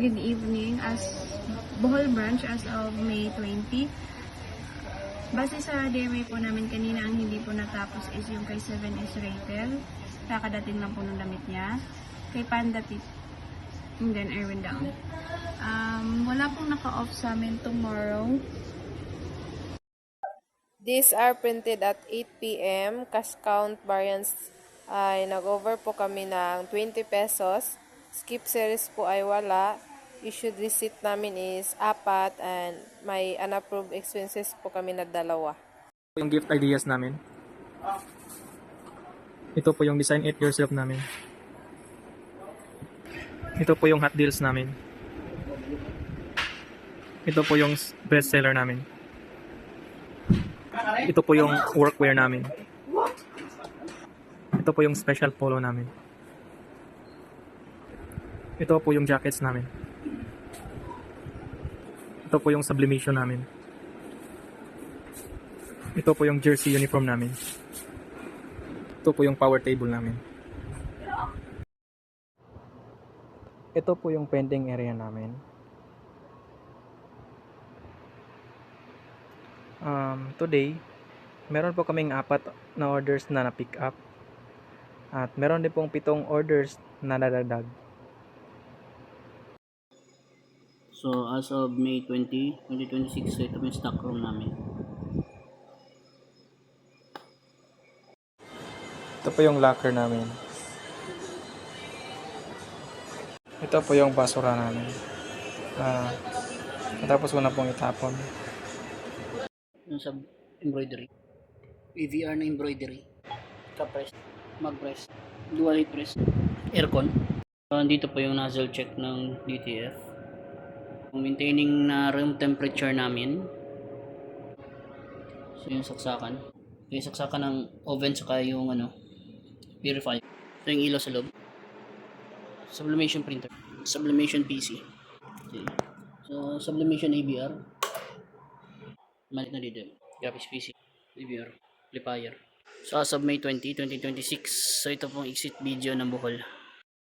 Good evening. As Bohol branch as of May 20. Base sa DMA po namin kanina, ang hindi po natapos is yung kay 7S Rachel. Kakadating lang po ng damit niya. Kay Panda Tip. And then Erwin down. Wala pong naka-off sa amin tomorrow. These are printed at 8 p.m. Cash count variance ay nag-over po kami ng 20 pesos. Skip series po ay wala. Issued receipt namin is 4 and may unapproved expenses po kami na 2. Yung gift ideas namin. Ito po yung design it yourself namin. Ito po yung hot deals namin. Ito po yung bestseller namin. Ito po yung workwear namin. Ito po yung special polo namin. Ito po yung jackets namin. Ito po yung sublimation namin. Ito po yung jersey uniform namin. Ito po yung power table namin. Ito po yung pending area namin. Today, meron po kaming 4 na orders na na-pick up. At meron din pong 7 orders na nadagdag. So, as of May 20, 2026, ito yung stock room namin. Ito po yung locker namin. Ito po yung basura namin. Tapos ko na pong itapon. Yung sa embroidery. EVR na embroidery. Ka-press, mag-press, dual press, aircon. Dito po yung nozzle check ng DTF. Maintaining na room temperature namin. So yung saksakan. Yung saksakan ng oven saka yung purifier. So yung ilaw sa loob. Sublimation printer. Sublimation PC. Okay. So sublimation ABR. Malit na dito. Graphics PC. ABR. Amplifier. So as of May 20, 2026. So ito pong exit video ng Bohol.